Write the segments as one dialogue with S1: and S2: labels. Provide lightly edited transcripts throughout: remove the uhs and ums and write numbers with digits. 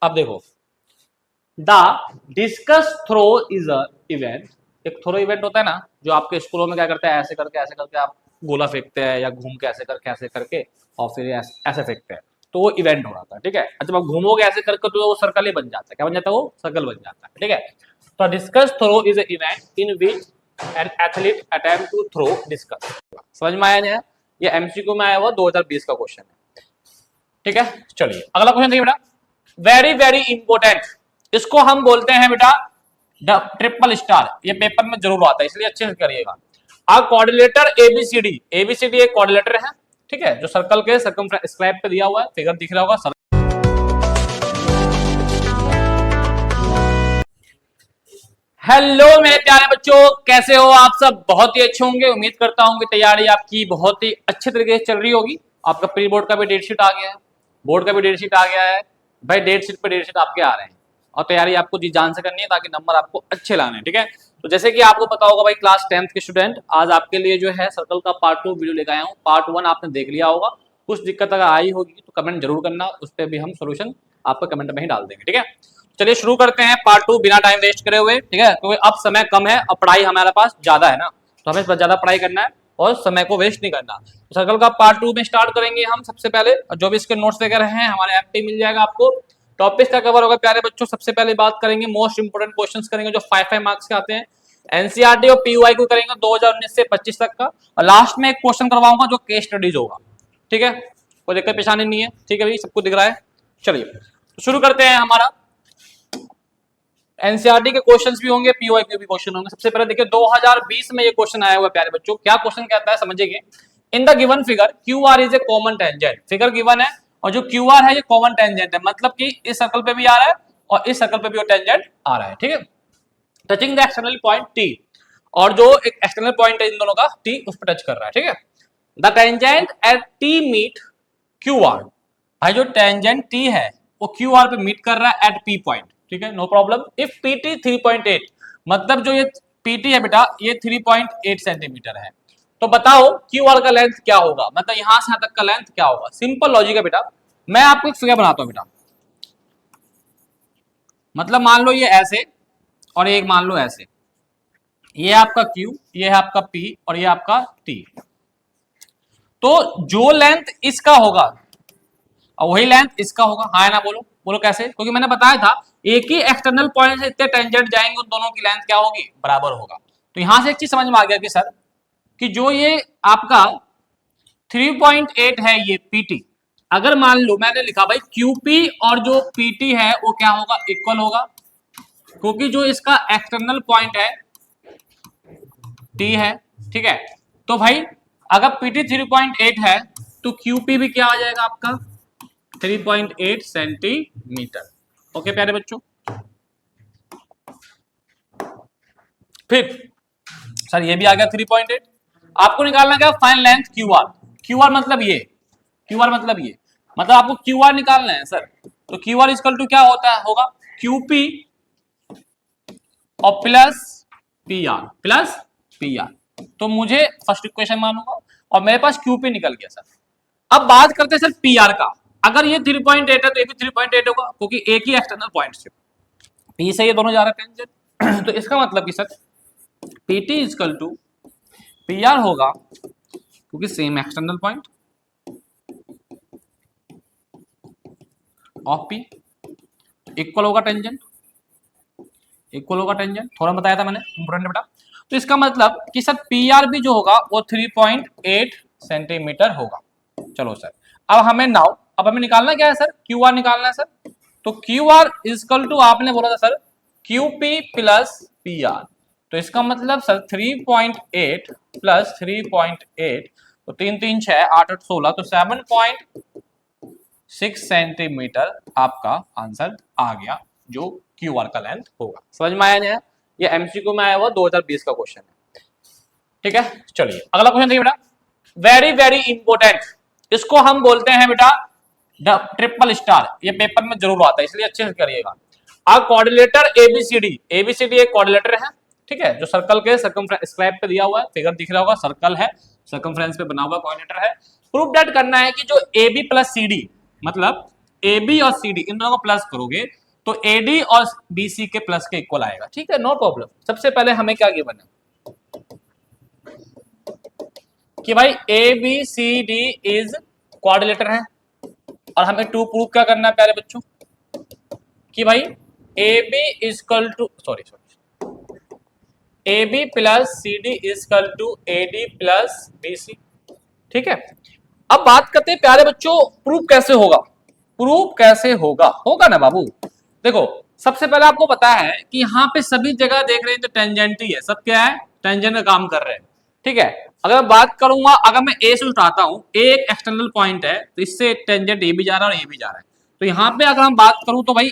S1: अब देखो, the discus throw is a event. एक थ्रो इवेंट होता है ना, जो आपके स्कूलों में क्या करते हैं, ऐसे करके आप गोला फेंकते हैं या घूम के ऐसे करके और फिर ऐसे फेंकते हैं, तो वो इवेंट हो रहा था। ठीक है, जब आप घूमोगे ऐसे करके तो वो सर्कल ही बन जाता है। क्या बन जाता है? वो सर्कल बन जाता है। ठीक है, तो discus throw is a event in which an athlete attempt to throw discus. समझ में आया नहीं? ये एमसीक्यू में आया हुआ 2020 का क्वेश्चन है। ठीक है, चलिए अगला क्वेश्चन देखिए बेटा, वेरी वेरी इंपॉर्टेंट। इसको हम बोलते हैं बेटा ट्रिपल स्टार। ये पेपर में जरूर आता है, इसलिए अच्छे से करिएगा। आ कोऑर्डिनेटर एबीसीडी, एबीसीडी एक कोऑर्डिनेटर है। ठीक है, जो सर्कल के स्क्वायर पे दिया हुआ है, फिगर दिख रहा होगा। हेलो मेरे प्यारे बच्चों, कैसे हो आप सब? बहुत ही अच्छे होंगे। उम्मीद करता हूं कि तैयारी आपकी बहुत ही अच्छे तरीके से चल रही होगी। आपका प्री बोर्ड का भी डेट शीट आ गया है, बोर्ड का भी डेट शीट आ गया है भाई। डेट शीट पे डेट शीट आपके आ रहे हैं और तैयारी आपको जी जान से करनी है ताकि नंबर आपको अच्छे लाने हैं। ठीक है, तो जैसे कि आपको पता होगा भाई, क्लास 10th के स्टूडेंट, आज आपके लिए जो है सर्कल का पार्ट 2 वीडियो लेकर आया हूँ। पार्ट 1 आपने देख लिया होगा। कुछ दिक्कत अगर आई होगी तो कमेंट जरूर करना, उस पर भी हम सोल्यूशन आपको कमेंट में ही डाल देंगे। ठीक है, चलिए शुरू करते हैं पार्ट 2 बिना टाइम वेस्ट करे हुए। ठीक है, क्योंकि अब समय कम है और पढ़ाई हमारे पास ज्यादा है ना, तो हमें ज्यादा पढ़ाई करना है और समय को वेस्ट नहीं करना। तो सर्कल का पार्ट 2 में स्टार्ट करेंगे हम सबसे पहले। और जो भी इसके नोट्स वगैरह हैं हमारे ऐप पे मिल जाएगा आपको। टॉपिक का कवर होगा प्यारे बच्चों। सबसे पहले बात करेंगे, मोस्ट इंपोर्टेंट क्वेश्चंस करेंगे जो 5 मार्क्स के आते हैं। एनसीईआरटी और पीयूआई को करेंगे 2019 से 25 तक का। और लास्ट में एक क्वेश्चन करवाऊंगा जो केस स्टडीज होगा। ठीक है, कोई दिक्कत परेशानी नहीं है। ठीक है भाई, सबको दिख रहा है। चलिए शुरू करते हैं। हमारा एनसीईआरटी के क्वेश्चंस भी होंगे, पीओआई के भी क्वेश्चन होंगे। सबसे पहले देखिए 2020 में ये क्वेश्चन आया हुआ है प्यारे बच्चों। क्या क्वेश्चन कहता है समझिए। In the given figure Q R is a common tangent. Figure given है और जो क्यू आर है ये कॉमन टेंजेंट है, मतलब कि इस सर्कल पे भी आ रहा है और इस सर्कल पे भी वो टेंजेंट आ रहा है। ठीक है, touching the external point T, और जो एक एक्सटर्नल पॉइंट है इन दोनों का टी, उस पर टच कर रहा है। ठीक है, the tangent at T meet Q R. भाई जो टेंजेंट टी है वो क्यू आर पे मीट कर रहा है एट पी पॉइंट। ठीक है, नो प्रॉब्लम। इफ पीटी 3.8, मतलब जो ये पीटी है बेटा ये 3.8 सेंटीमीटर है, तो बताओ क्यू आर का लेंथ क्या होगा, मतलब यहां से यहां तक का लेंथ क्या होगा। सिंपल लॉजिक है बेटा। मैं आपको एक फिगर बनाता हूं बेटा। मतलब मान लो ये ऐसे और एक मान लो ऐसे, ये आपका Q, ये है आपका P और ये आपका T। तो जो लेंथ इसका होगा और वही लेंथ इसका होगा। हाँ है ना? बोलो बोलो कैसे? क्योंकि मैंने बताया था एक ही एक्सटर्नल पॉइंट से इतने टेंजेंट जाएंगे, उन दोनों की लेंथ क्या होगी? बराबर होगा। तो यहां से एक चीज समझ में आ गया कि सर, कि जो ये आपका 3.8 है ये PT, अगर मान लो मैंने लिखा भाई QP और जो PT है वो क्या होगा? इक्वल होगा, क्योंकि जो इसका एक्सटर्नल पॉइंट है T है। ठीक है, तो भाई अगर PT 3.8 है तो QP भी क्या आ जाएगा आपका? 3.8 सेंटीमीटर। ओके प्यारे बच्चों, फिर सर ये भी आ गया 3.8। आपको निकालना क्या? Find length QR। QR मतलब ये, QR मतलब ये, मतलब आपको QR निकालना है सर। तो QR इक्वल टू क्या होता है? होगा QP और प्लस PR। तो मुझे फर्स्ट इक्वेशन मानूंगा और मेरे पास QP निकल गया सर। अब बात करते हैं सर PR का। अगर ये 3.8 है तो ये भी 3.8 होगा, क्योंकि एक ही एक्सटर्नल पॉइंट से P से ये दोनों जा रहे हैं। तो इसका मतलब कि sir PT equal to PR होगा, क्योंकि same external point of P equal होगा टेंजेंट, थोड़ा बताया था मैंने, इंपोर्टेंट बेटा। तो इसका मतलब कि सर PR भी जो होगा वो 3.8 सेंटीमीटर होगा। चलो सर, अब हमें निकालना क्या है सर? QR निकालना है सर। तो QR इक्वल टू आपने बोला था सर QP प्लस PR। तो इसका मतलब सर 3.8 प्लस 3.8, तो 3 3 6 8 8 16, तो 7.6 सेंटीमीटर आपका आंसर आ गया, जो QR का लेंथ होगा। समझ में आया नहीं? ये एमसीक्यू में आया हुआ 2020 का क्वेश्चन है। ठीक है, चलिए अगला क्वेश्चन देखिए बेटा, वेरी वेरी इंपॉर्टेंट। इसको हम बोलते हैं बेटा ट्रिपल स्टार। ये पेपर में जरूर आता है, इसलिए अच्छे से करिएगा। आ कोऑर्डिनेटर एबीसीडी, एबीसीडी एक कोऑर्डिनेटर है। ठीक है, जो सर्कल के स्क्वायर पे दिया हुआ है, फिगर दिख रहा होगा, सर्कल है, सर्कमफ्रेंस पे बना हुआ कोऑर्डिनेटर है। प्रूफ दैट करना है कि जो AB प्लस CD, मतलब ए बी और सी डी इन दोनों को प्लस करोगे तो ए डी और बी सी के प्लस के इक्वल आएगा। ठीक है, नो प्रॉब्लम। सबसे पहले हमें क्या गिवन है कि भाई A B C D is quadrilateral है, और हमें टू प्रूव क्या करना है प्यारे बच्चों कि भाई A B is equal to A B plus C D is equal to A D plus B C. ठीक है, अब बात करते हैं प्यारे बच्चों प्रूफ कैसे होगा। प्रूफ कैसे होगा, होगा ना बाबू। देखो सबसे पहले आपको पता है कि यहाँ पे सभी जगह देख रहे हैं तो टेंजेंट ही है, सब क्या है, टेंजेंट का काम कर रहे हैं। ठीक है, अगर बात करूंगा, अगर मैं ए से उठाता हूं, ए एक एक्सटर्नल पॉइंट है तो इससे टेंजेंट ए भी जा रहा है और ए भी जा रहा है, तो यहाँ पे अगर हम बात करूं तो भाई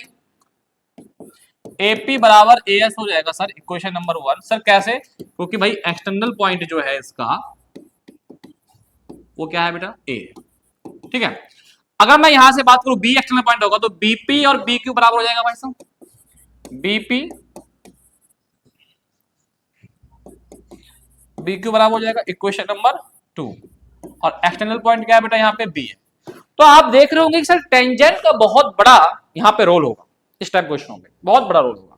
S1: AP बराबर AS हो जाएगा सर, इक्वेशन नंबर 1। सर कैसे, क्योंकि भाई एक्सटर्नल पॉइंट जो है इसका वो क्या है बेटा, A। ठीक है, अगर मैं यहां से बात करूं B एक्सटर्नल पॉइंट होगा तो BP और BQ बराबर हो जाएगा भाई साहब, BP BQ बराबर हो जाएगा, इक्वेशन नंबर 2। और एक्सटर्नल पॉइंट क्या है बेटा, यहाँ पे B है। तो आप देख रहे होंगे कि सर टेंजेंट का बहुत बड़ा यहाँ पे रोल होगा, इस टाइप क्वेश्चनों में बहुत बड़ा रोल होगा।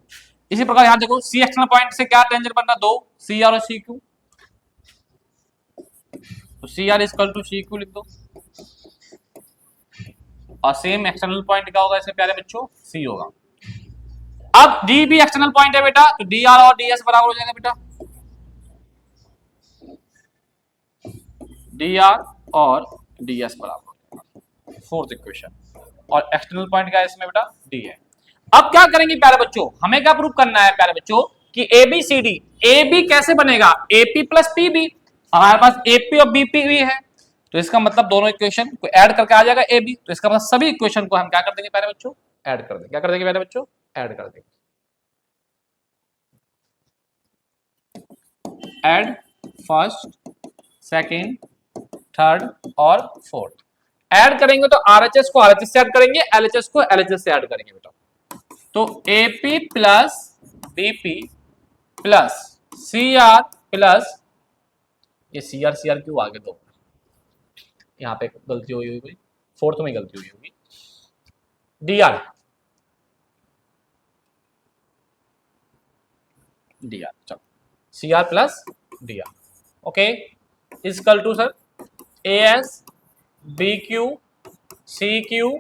S1: इसी प्रकार यहां देखो सी एक्सटर्नल पॉइंट से क्या टेंजेंट बनना, 2 CR और CQ, तो CR इक्वल टू CQ लिख दो, और सेम एक्सटर्नल पॉइंट क्या होगा इसमें प्यारे बच्चों, C होगा। अब D भी एक्सटर्नल पॉइंट है बेटा, तो DR और DS बराबर हो जाएगा बेटा, DR और DS बराबर हो जाएगा, फोर्थ इक्वेशन। और एक्सटर्नल पॉइंट क्या है इसमें बेटा, D है। अब क्या करेंगे प्यारे बच्चों, हमें क्या प्रूव करना है प्यारे बच्चों कि ABCD, AB कैसे बनेगा, AP प्लस PB, हमारे पास AP और BP भी है, तो इसका मतलब दोनों इक्वेशन को ऐड करके आ जाएगा AB, तो इसका मतलब सभी इक्वेशन को हम क्या कर देंगे प्यारे बच्चों, ऐड कर देंगे। क्या कर देंगे प्यारे बच्चों, ऐड कर देंगे। ऐड फर्स्ट, सेकेंड, थर्ड और फोर्थ, ऐड करेंगे तो RHS को RHS से ऐड करेंगे, LHS को LHS से ऐड करेंगे बेटा। तो AP plus BP plus CR plus, ये CR क्यों आगे दो, यहाँ पे गलती हुई होगी, फोर्थ में गलती हुई होगी, DR चलो CR plus DR, okay, is equal to sir AS BQ CQ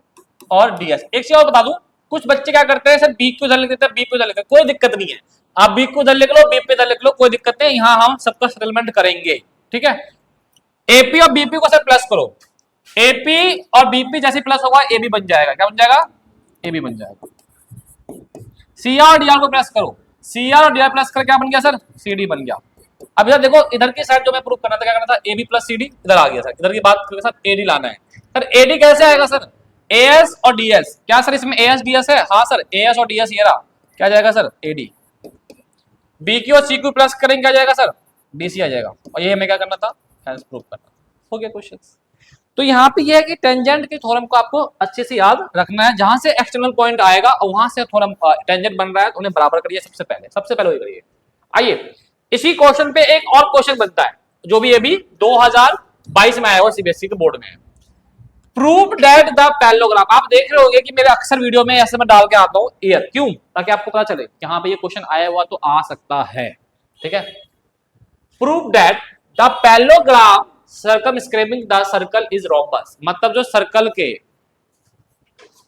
S1: और DS। एक चीज और बता दूं, कुछ बच्चे क्या करते हैं सर BQ इधर लिख देते हैं, BP इधर लिख देते हैं, कोई दिक्कत नहीं है, आप BQ इधर लिख लो, BP इधर लिख लो, कोई दिक्कत नहीं, यहाँ हम सबका सेटलमेंट करेंगे। ठीक है, AP और BP को सर प्लस करो, AP और BP जैसे प्लस होगा AB बन जाएगा, क्या बन जाएगा, AB बन जाएगा। CR और DR को प्लस करो, CR और DR प्लस कर क्या बन गया सर, CD बन गया। अब इधर देखो, इधर की साइड जो मैं प्रूव करना था, क्या करना था, AB प्लस CD इधर आ गया सर, इधर की बात करके सर AD लाना है। सर AD कैसे आएगा सर, AS और DS, क्या सर इसमें AS DS है, हाँ सर AS और DS ये रहा, क्या जाएगा सर AD। BQ और CQ प्लस करेंगे क्या जाएगा सर, BC आ जाएगा, और ये हमें क्या करना था, हेंस प्रूव करना। हो गया क्वेश्चन। तो यहाँ पे ये है कि टेंजेंट के थ्योरम को आपको अच्छे से याद रखना है, जहां से एक्सटर्नल पॉइंट आएगा और वहां से थ्योरम टेंजेंट बन रहा है तो उन्हें बराबर करिए, सबसे पहले वही करिए। आइए इसी क्वेश्चन पे एक और क्वेश्चन बनता है, जो भी ये भी 2022 में आया हुआ CBSE के बोर्ड में है। प्रूव दैट द पैरेललोग्राम, आप देख रहे होंगे कि मेरे अक्सर वीडियो में ऐसे मैं डाल के आता हूं ईयर, क्यों, ताकि आपको पता चले कि हाँ पे ये क्वेश्चन आया हुआ तो आ सकता है। ठीक है, prove that the parallelogram circumscribing the circle is rhombus, मतलब जो सर्कल के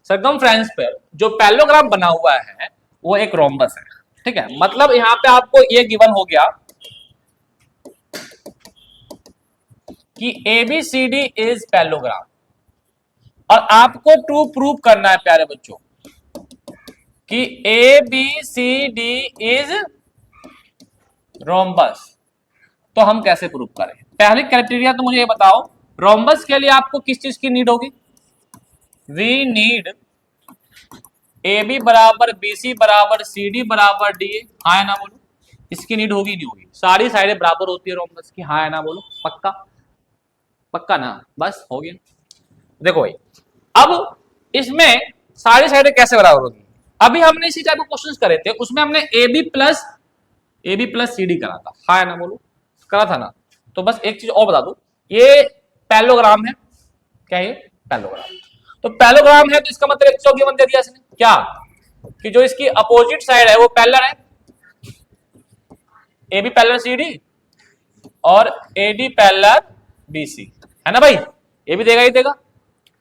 S1: सर्कमफ्रेंस पर जो पैरेललोग्राम बना हुआ है वो एक रोम्बस है। ठीक है, मतलब यहां पे आपको ये गिवन हो गया कि ABCD इज पैरेललोग्राम, और आपको टू प्रूव करना है प्यारे बच्चों कि ABCD इज रोम्बस। तो हम कैसे प्रूव करें, पहले क्राइटेरिया तो मुझे ये बताओ, रोम्बस के लिए आपको किस चीज की नीड होगी, वी नीड AB बराबर BC बराबर CD बराबर DA, हाँ है ना बोलो, इसकी नीड होगी नहीं होगी, सारी साइडें बराबर होती है रोम्बस की, हाँ है ना बोलो, पक्का पक्का ना, बस हो गया। देखो भाई अब इसमें सारी साइडें कैसे बराबर होगी, अभी हमने इसी टाइप के क्वेश्चंस करे थे, उसमें हमने AB प्लस CD करा था, हाँ है ना बोलो, करा था ना। तो बस एक चीज और बता दूं, ये पैरेललोग्राम है, क्या है पैरेललोग्राम, तो पैरेललोग्राम है तो इसका मतलब एक चौगिवन दे दिया इसने क्या, कि जो इसकी अपोजिट साइड है वो पैरेलल है, A B parallel C D और A D parallel B C, है ना भाई, ये भी देगा ही देगा।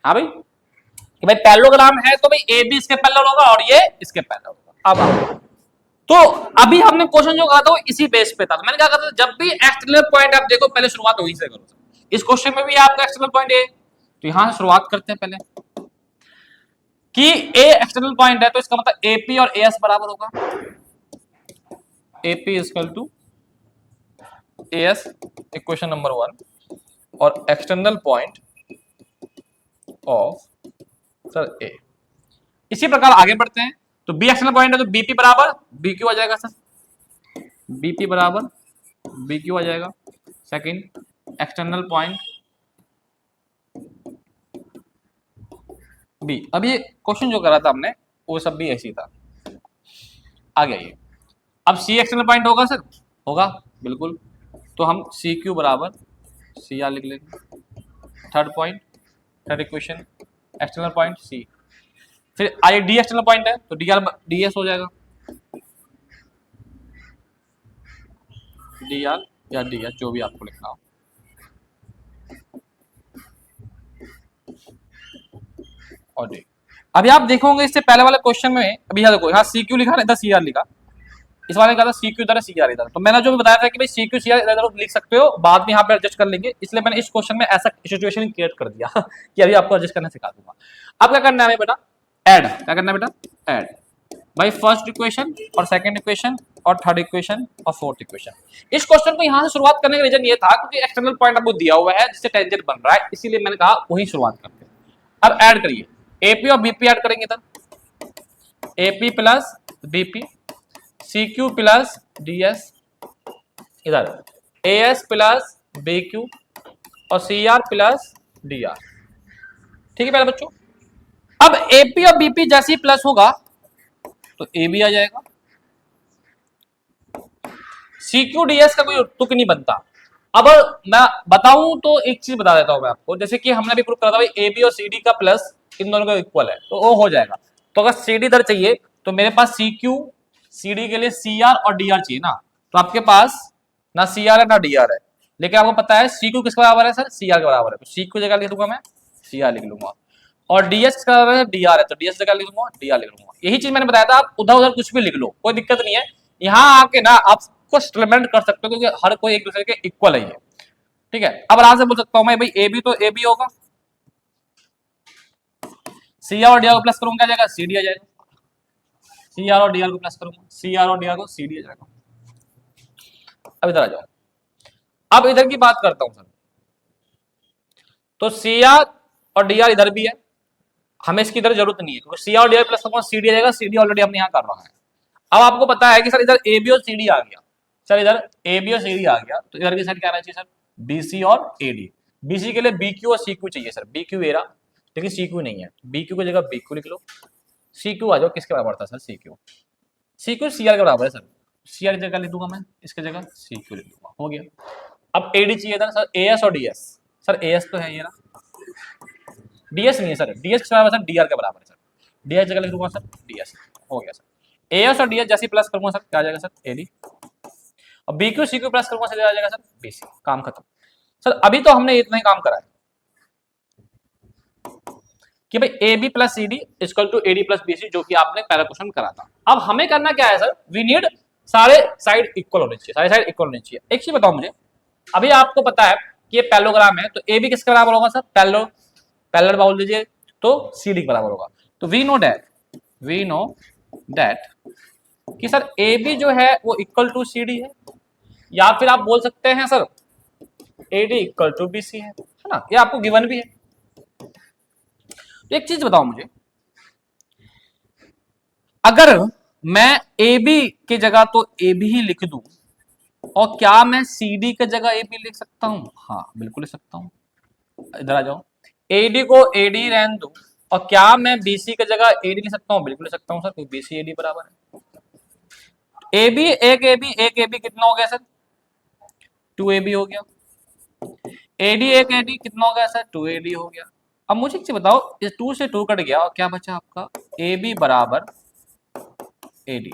S1: हाँ भाई, कि भाई पैरेललोग्राम है तो भाई ए बी इसके पैरेलल होगा और ये इसके पैरेलल होगा। अब आओ, तो अभी हमने क्वेश्चन जो कहा था वो इसी बेस पे था। तो मैंने क्या कहा था, जब भी एक्सटर्नल पॉइंट आप देखो पहले शुरुआत वहीं से करो। इस क्वेश्चन में भी आपका एक्सटर्नल पॉइंट ए, तो यहां से शुरुआत करते हैं पहले कि ए एक्सटर्नल पॉइंट है तो इसका मतलब एपी और एएस बराबर होगा, AP equal to AS, equation number 1, और external point of sir A. इसी प्रकार आगे बढ़ते हैं, तो बी एक्सटर्नल पॉइंट है तो बीपी बराबर बी क्यू आ जाएगा सर, बीपी बराबर बी क्यू आ जाएगा। Second external point B. अब ये क्वेश्चन जो करा था हमने वो सब भी ऐसी था। आगे आइए, अब सी एक्सटर्नल पॉइंट होगा सर, होगा बिल्कुल, तो हम सी क्यू बराबर सी आर लिख लेंगे। Third point, third equation external point C, फिर आई डी एक्सटर्नल पॉइंट है तो डी आर डी एस हो जाएगा, डी आर या डी एस जो भी आपको लिखना हो। और डी, अभी आप देखोगे इससे पहले वाले क्वेश्चन में, अभी यहाँ देखो यहाँ सी क्यू लिखा इधर सी आर लिखा, इस वाले का था सी क्यू इधर सी आर इधर, तो मैंने जो भी बताया था कि भाई सी क्यू सी आर इधर लिख सकते हो, बाद में यहाँ पे एडजस्ट कर लेंगे, इसलिए मैंने इस क्वेश्चन में ऐसा सिचुएशन क्रिएट कर दिया कि अभी आपको एडजस्ट करना सिखा दूंगा। अब क्या करना है बेटा, ऐड, क्या करना है बेटा, ऐड भाई फर्स्ट इक्वेशन और सेकंड इक्वेशन और थर्ड इक्वेशन और फोर्थ इक्वेशन। इस क्वेश्चन को यहाँ से शुरुआत करने का रीजन ये था क्योंकि एक्सटर्नल पॉइंट आपको दिया हुआ है जिससे टेंजेंट बन रहा है, इसीलिए मैंने कहा वही शुरुआत करते हैं। अब ऐड करिए, एपी और बीपी ऐड करेंगे तब, AP plus BP, C Q plus D S, इधर A S plus B Q और C R plus D R. ठीक है पहले बच्चों, अब एपी और बीपी जैसे ही प्लस होगा तो ए भी आ जाएगा, सी क्यू डी एस का कोई तुक नहीं बनता। अब मैं बताऊं तो एक चीज बता देता हूं मैं आपको, जैसे कि हमने भी प्रूव करा था भाई ए बी और सी डी का प्लस इन दोनों का इक्वल है तो वो हो जाएगा। तो अगर सी डी इधर चाहिए तो मेरे पास सी क्यू सी डी के लिए सी आर और डी आर चाहिए ना, तो आपके पास ना सी आर है ना डी आर है, लेकिन आपको पता है सी क्यू किसके बराबर है सर, सी आर के बराबर है, तो सी क्यू जगह लिख दूंगा मैं सी आर लिख लूंगा, और डीएस किसके बराबर है, डी आर है, तो डीएस जगह लिख दूंगा डी आर लिख लूंगा। यही चीज मैंने बताया था, आप उधर उधर कुछ भी लिख लो कोई दिक्कत नहीं है, यहाँ आके ना आपको सेटलमेंट कर सकते हो क्योंकि हर कोई एक दूसरे के इक्वल है, ठीक है। अब आराम से बोल सकता हूं मैं भाई ए बी तो ए बी होगा, सी आर और डी आर को प्लस करूंगा क्या जाएगा, सी डी आ जाएगा, सी आर और डी आर को प्लस करूंगा, सी आर और डी आर को सी डी आ जाएगा। अब इधर आ जाओ, अब इधर की बात करता हूं सर, तो सी आर और डी आर इधर भी है, हमें इसकी इधर जरूरत नहीं है क्योंकि सी आर और डी आर प्लस करूंगा सी डी आ जाएगा, सी डी ऑलरेडी हमने यहाँ कर रहा है। अब आपको पता है कि सर इधर ए बी और सी डी आ गया, सर इधर ए बी और सी डी आ गया तो इधर की साइड क्या आना चाहिए सर, बी सी और ए डी। बी सी के लिए बी क्यू और सी क्यू चाहिए सर, बी क्यू ए रहा लेकिन सी क्यू नहीं है, बी क्यू की जगह बी क्यू लिख लो, सी क्यू आ जाओ किसके बराबर था sir, C Q, C Q C R के बराबर है सर, सी आर की जगह लिख दूंगा मैं, इसके जगह सी क्यू लिख दूंगा, हो गया। अब ए डी चाहिए था सर, ए एस और D S, sir A S तो है ये ना, डी एस नहीं है सर, डी एस किसके बराबर सर, डी आर के बराबर है सर, डी एस जगह लिख दूंगा सर डी एस, हो गया सर। ए एस और डी एस जैसे प्लस करूंगा सर क्या आ जाएगा सर, ए डी, और B Q C Q plus करूंगा सर आ जाएगा सर बी सी, काम खत्म। सर अभी तो हमने इतना ही काम करा है कि भाई A B plus C D equal to A D plus B C, जो कि आपने पहला क्वेश्चन करा था। अब हमें करना क्या है सर, वी नीड सारे साइड इक्वल होने चाहिए, सारे साइड इक्वल होने चाहिए। एक चीज बताओ मुझे, अभी आपको पता है कि ये पैरेललोग्राम है तो ए बी किसके बराबर होगा सर, पैरेलल बोल दीजिए तो सी डी के बराबर होगा, तो वी नो दैट कि सर ए बी जो है वो इक्वल टू सी डी है, या फिर आप बोल सकते हैं sir A D equal to B C है ना, ये आपको गिवन भी है। तो एक चीज बताओ मुझे, अगर मैं ए बी की जगह तो ए बी ही लिख दूं और क्या मैं सी डी की जगह ए बी लिख सकता हूं, हाँ बिल्कुल लिख सकता हूं। इधर आ जाओ, ए डी को ए डी रहने दूं और क्या मैं बी सी की जगह ए डी लिख सकता हूं, बिल्कुल लिख सकता हूं सर, क्योंकि बी सी ए डी बराबर है। ए बी एक ए बी एक ए बी कितना हो गया सर, 2 ए बी हो गया, ए डी एक ए डी कितना हो गया सर, 2 ए डी हो गया। अब मुझे एक चीज बताओ, इस 2 से 2 कट गया और क्या बचा आपका, ए बी बराबर ए डी।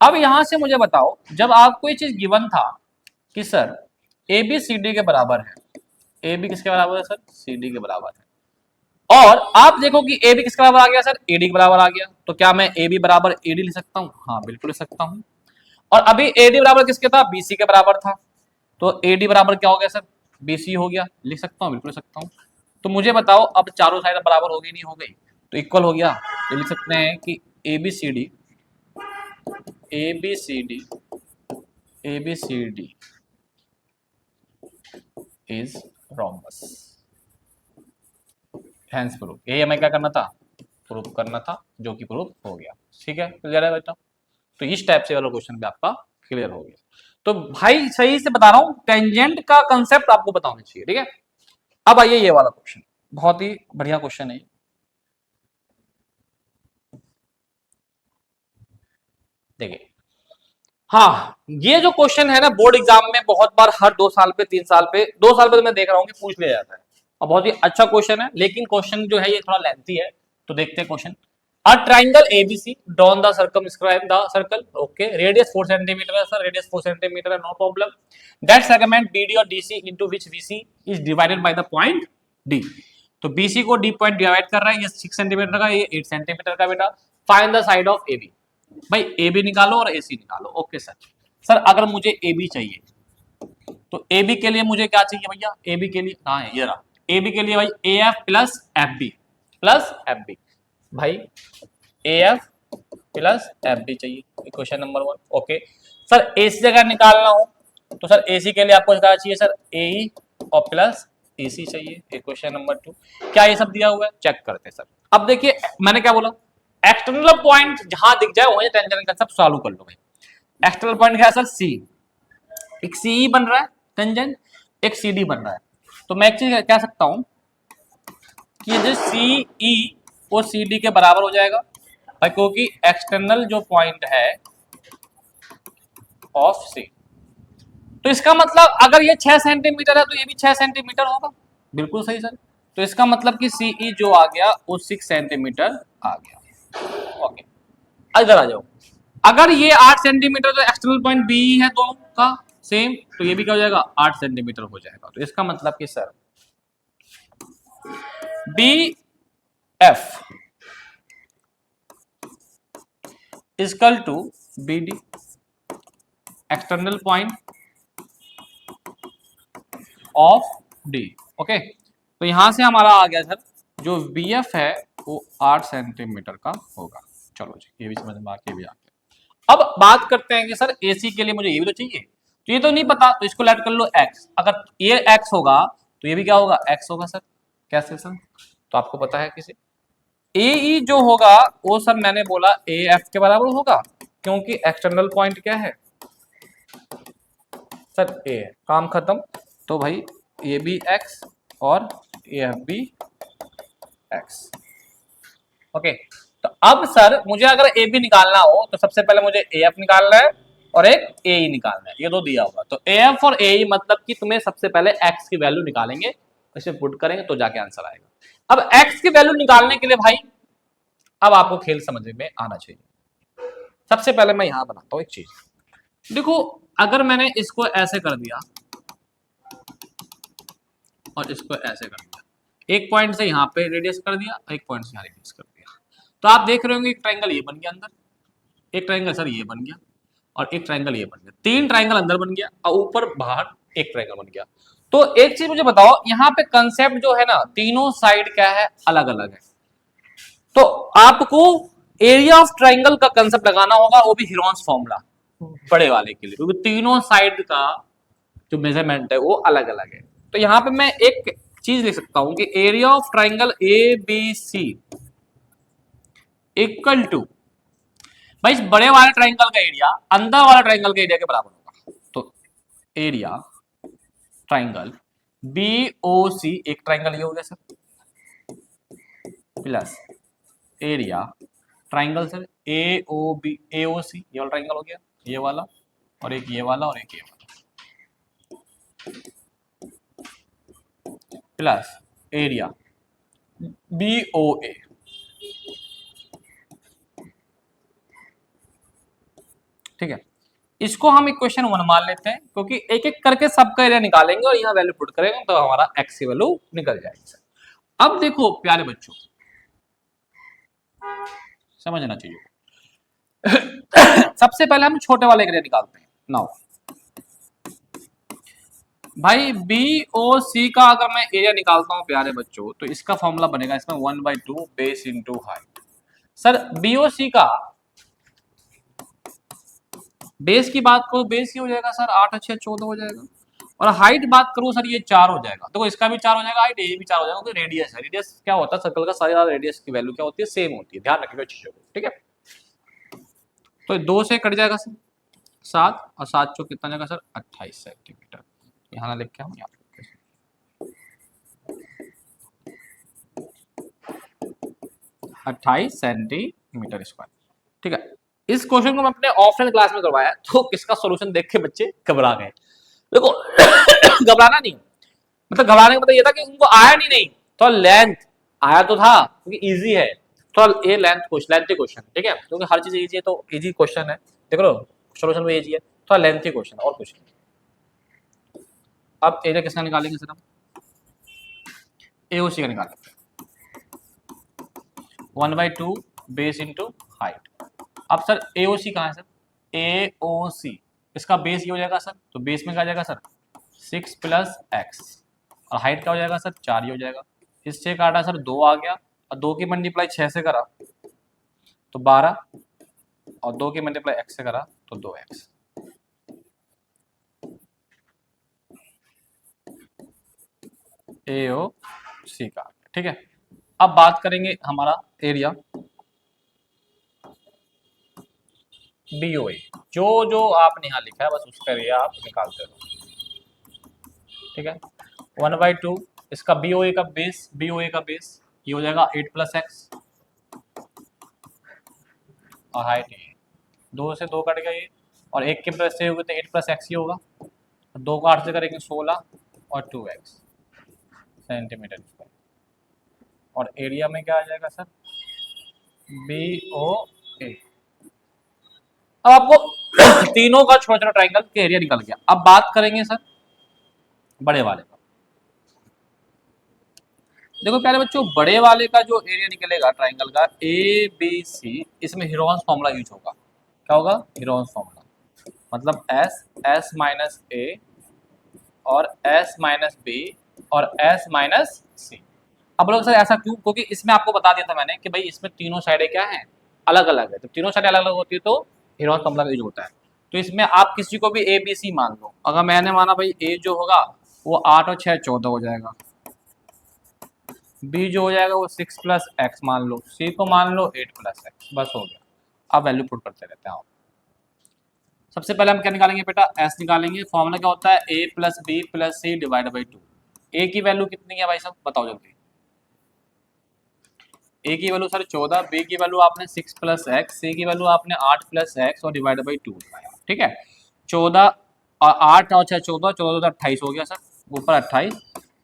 S1: अब यहां से मुझे बताओ, जब आपको ये चीज गिवन था कि sir A B C D के बराबर है, ए बी किसके बराबर है सर, सी डी के बराबर है, और आप देखो कि ए बी किसके बराबर आ गया सर, ए डी के बराबर आ गया, तो क्या मैं ए बी बराबर ए डी लिख सकता हूँ, हाँ बिल्कुल लिख सकता हूँ। और अभी ए डी बराबर किसके था, बी सी के बराबर था, तो ए डी बराबर क्या हो गया सर, बी सी हो गया, लिख सकता हूँ, बिल्कुल लिख सकता हूँ। तो मुझे बताओ अब चारों साइड बराबर हो गई नहीं हो गई, तो इक्वल हो गया, तो लिख सकते हैं कि A B C D, A B C D, A B C D is rhombus, hence proof. ये हमें क्या करना था, प्रूफ करना था, जो कि प्रूफ हो गया। ठीक है, क्लियर है बेटा। तो इस टाइप से वाला क्वेश्चन भी आपका क्लियर हो गया। तो भाई सही से बता रहा हूं, टेंजेंट का कंसेप्ट आपको बताना चाहिए, ठीक है। अब आइए ये वाला क्वेश्चन, बहुत ही बढ़िया क्वेश्चन है। देखिए, हाँ ये जो क्वेश्चन है ना, बोर्ड एग्जाम में बहुत बार हर 2 साल पे 3 साल पे, 2 साल पे तो मैं देख रहा हूँ कि पूछ लिया जाता है, और बहुत ही अच्छा क्वेश्चन है, लेकिन क्वेश्चन जो है ये थोड़ा लेंथी है, तो देखते हैं question. A triangle ABC drawn the circumscribe the circle, okay, radius 4 centimetre है सर, रेडियस 4 सेंटीमीटर है, no problem. That segment BD और DC into which VC is divided by the point D. तो BC को D point divide कर रहा है, ये 6 centimetre का, ये 8 सेंटीमीटर का बेटा। Find the side of AB, भाई ए बी निकालो और ए सी निकालो। ओके सर, सर अगर मुझे ए बी चाहिए तो ए बी के लिए मुझे क्या चाहिए भैया, ए बी के लिए कहाँ है, ये रहा, ए बी के लिए भाई A F plus F B, plus F B, भाई A F plus F B चाहिए, question number 1। Okay sir, A C जगह निकालना हो तो सर ए सी के लिए आपको क्या चाहिए सर, ए ई और प्लस ए सी चाहिए, क्वेश्चन नंबर 2। क्या ये सब दिया हुआ है, चेक करते हैं सर। अब देखिए मैंने क्या बोला, एक्सटर्नल पॉइंट जहां दिख जाए वहीं टेंजेंट का सब सॉल्व कर लो भाई। एक्सटर्नल पॉइंट क्या है सर, सी, एक सी बन रहा है टेंजेंट, एक सी डी बन रहा है। तो मैं एक चीज कह सकता हूं कि ये जो सी ई वो सी डी के बराबर हो जाएगा भाई, क्योंकि एक्सटर्नल जो पॉइंट है ऑफ सी, तो इसका मतलब अगर ये 6 सेंटीमीटर है तो ये भी 6 सेंटीमीटर होगा, बिल्कुल सही सर। तो इसका मतलब कि सी ई जो आ गया वो 6 सेंटीमीटर आ गया। ओके, इधर आ जाओ, अगर ये 8 सेंटीमीटर तो एक्सटर्नल पॉइंट बी है दोनों का सेम, तो ये भी क्या हो जाएगा 8 सेंटीमीटर हो जाएगा। तो इसका मतलब कि sir B F is equal to B D, external point of D. Okay, तो यहां से हमारा आ गया सर, जो बी एफ है वो 8 सेंटीमीटर का होगा। चलो जी, ये भी समझ में आ गया, ये भी आ गया। अब बात करते हैं कि सर एसी के लिए मुझे ये भी तो चाहिए, तो ये तो नहीं पता, तो इसको लेट कर लो एक्स, अगर ये एक्स होगा तो ये भी क्या होगा, एक्स होगा सर। कैसे सर, तो आपको पता है किसी ए ई जो होगा वो सर मैंने बोला ए एफ के बराबर होगा, क्योंकि एक्सटर्नल पॉइंट क्या है सर, ए है, काम खत्म। तो भाई ए बी एक्स और A F B X. Okay, तो अब सर मुझे अगर ए बी निकालना हो तो सबसे पहले मुझे ए एफ निकालना है और एक ए ई निकालना है, ये दो दिया होगा। तो ए एफ और ए ई मतलब कि तुम्हें सबसे पहले एक्स की वैल्यू निकालेंगे, इसे पुट करेंगे तो जाके आंसर आएगा। अब एक्स की वैल्यू निकालने के लिए भाई अब आपको खेल समझ में आना चाहिए। सबसे पहले मैं यहां बनाता हूं एक चीज, देखो अगर मैंने इसको ऐसे कर दिया और इसको ऐसे कर दिया, एक पॉइंट से यहाँ पे रेडियस कर दिया, एक पॉइंट से यहाँ रेडियस कर दिया, तो आप देख रहे होंगे एक ट्रायंगल ये बन गया अंदर, एक ट्रायंगल सर ये बन गया, और एक ट्रायंगल ये बन गया, 3 ट्रायंगल अंदर बन गया और ऊपर बाहर एक ट्रायंगल बन गया। तो एक चीज मुझे बताओ, यहाँ पे कंसेप्ट जो है ना, तीनों साइड क्या है, अलग अलग है। तो आपको एरिया ऑफ ट्रायंगल का कंसेप्ट लगाना होगा, वो भी हीरोन्स फॉर्मूला बड़े वाले के लिए, क्योंकि तीनों साइड का जो मेजरमेंट है वो अलग अलग है। तो यहां पे मैं एक चीज लिख सकता हूं कि area of triangle A B C equal to, भाई इस बड़े वाले ट्रायंगल का एरिया अंदर वाला ट्रायंगल के एरिया के बराबर होगा। तो area triangle B O C, एक ट्रायंगल ये हो गया sir, plus area triangle sir A O B, A O C ये वाला ट्रायंगल हो गया, ये वाला और एक ये वाला और एक ये वाला, प्लस एरिया BOA। ठीक है, इसको हम इक्वेशन 1 मान लेते हैं क्योंकि एक एक करके सबका एरिया निकालेंगे और यहाँ वैल्यू पुट करेंगे तो हमारा x की वैल्यू निकल जाएगी। अब देखो प्यारे बच्चों, समझना चाहिए सबसे पहले हम छोटे वाले एरिया निकालते हैं। नाउ भाई BOC का अगर मैं एरिया निकालता हूं प्यारे बच्चों तो इसका फॉर्मूला बनेगा इसमें 1/2 base into height. Sir BOC का बेस की बात करो, बेस ही हो जाएगा सर 8 और 6 14 हो जाएगा, और हाइट बात करो सर ये 4 हो जाएगा। देखो इसका भी 4 हो जाएगा, हाइट ये भी 4 हो जाएगा क्योंकि रेडियस है। रेडियस क्या होता है सर्कल का, सारी रेडियस की वैल्यू क्या होती है, सेम होती है, ध्यान रखिएगा चीजों को। ठीक है, तो 2 से कट जाएगा सर 7 और 7 चौक कितना जाएगा सर 28 सेंटीमीटर। यहाँ ना लिख के हम यहाँ 28 सेंटीमीटर स्क्वायर। ठीक है, इस क्वेश्चन को मैं अपने ऑफलाइन क्लास में करवाया तो इसका सॉल्यूशन देख के बच्चे घबरा गए। देखो घबराना नहीं, मतलब घबराने का मतलब ये था कि उनको आया नहीं तो लेंथ आया तो था क्योंकि इजी है, तो ये लेंथी क्वेश्चन। ठीक है, क्योंकि हर चीज इजी है तो इजी क्वेश्चन है, देख लो सॉल्यूशन भी इजी है, तो लेंथी क्वेश्चन और कुछ नहीं। अब एरिया किसका निकालेंगे सर हम, AOC का निकालेंगे 1/2 बेस इंटू हाइट। अब सर AOC कहाँ है सर, AOC इसका बेस ये हो जाएगा सर, तो बेस में क्या जाएगा सर 6 + x और हाइट क्या हो जाएगा सर 4 ही हो जाएगा। इससे काटा सर 2 आ गया और 2 की मल्टीप्लाई 6 से करा तो 12 और 2 की मल्टीप्लाई x से करा तो 2x। AOC का। ठीक है, अब बात करेंगे हमारा एरिया BOA। जो जो आपने यहाँ लिखा है बस उसका एरिया आप निकालते रहो। ठीक है, 1/2 इसका BOA का बेस ये हो जाएगा 8 + x और हाइट ये 2 से 2 कट गया ये, और 1 के प्लस से होगा तो 8 + x ही होगा, 2 को 8 से करेंगे 16 और 2x सेंटीमीटर स्क्वायर। और एरिया में क्या आ जाएगा सर BOA। अब आपको तीनों का छोटा छोटा ट्राइंगल के एरिया निकल गया। अब बात करेंगे सर बड़े वाले का। देखो प्यारे बच्चों, बड़े वाले का जो एरिया निकलेगा ट्राइंगल का ABC, इसमें हीरोन्स फॉर्मूला यूज होगा। क्या होगा, हीरोन्स फॉर्मूला, मतलब S - A और S - B और S - C। अब लोग सर ऐसा क्यों, क्योंकि इसमें आपको बता दिया था मैंने कि भाई इसमें तीनों साइडें क्या हैं, अलग अलग है, तो तीनों साइडें अलग अलग होती है तो हीरोन्स फॉर्मूला का यूज होता है। तो इसमें आप किसी को भी ABC मान लो, अगर मैंने माना भाई A जो होगा वो 8 और 6 14 हो जाएगा, B जो हो जाएगा वो 6 + x मान लो, C को मान लो 8 + x, बस हो गया। अब वैल्यू पुट करते रहते हैं आप। सबसे पहले हम क्या निकालेंगे बेटा, S निकालेंगे। फॉर्मूला क्या होता है A + B + C / 2। A की वैल्यू कितनी है भाई साहब बताओ जल्दी। A की वैल्यू सर 14, B की वैल्यू आपने 6 + x, C की वैल्यू आपने 8 + x और /2 लगाया। ठीक है, 14 और 8 और 6 14, 14 तो 28 हो गया सर, ऊपर 28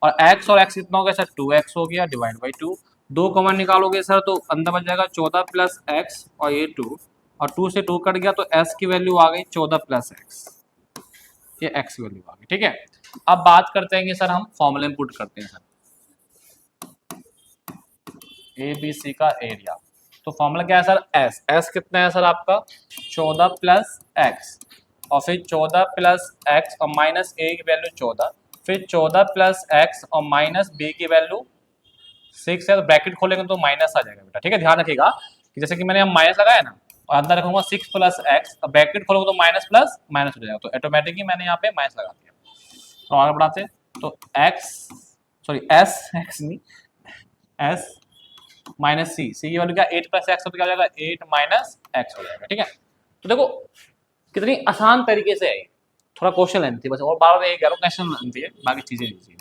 S1: और x कितना हो गया सर 2x हो गया /2। 2 कॉमन निकालोगे सर तो अंदर बच जाएगा 14 + x और ये 2, और 2 से 2 कट गया तो s की वैल्यू आ गई 14 + x, ये x की वैल्यू आ गई। ठीक है, अब बात करते हैं कि सर हम फॉर्मूले में पुट करते हैं सर ABC का एरिया। तो फॉर्मूला क्या है सर S कितना है सर आपका 14 + x और फिर 14 + x और -a की वैल्यू 14, फिर 14 + x और -b की वैल्यू 6 है, तो ब्रैकेट खोलेंगे तो माइनस आ जाएगा बेटा। ठीक है, ध्यान रखिएगा कि जैसे कि मैंने यहाँ माइनस लगाया ना और अंदर रखूंगा 6 + x, और ब्रैकेट खोलोगे तो माइनस प्लस माइनस हो जाएगा, तो ऑटोमेटिकली मैंने यहाँ पे माइनस लगा दिया। तो आगे बढ़ाते हैं, तो x नहीं s -c की वैल्यू क्या 8 + x, तो क्या हो जाएगा 8 - x हो जाएगा। ठीक है, तो देखो कितनी आसान तरीके से है, थोड़ा क्वेश्चन लेंथी बस, और बार बार ये कह रहा हूँ क्वेश्चन लेंथी है, बाकी चीजें लीजिए।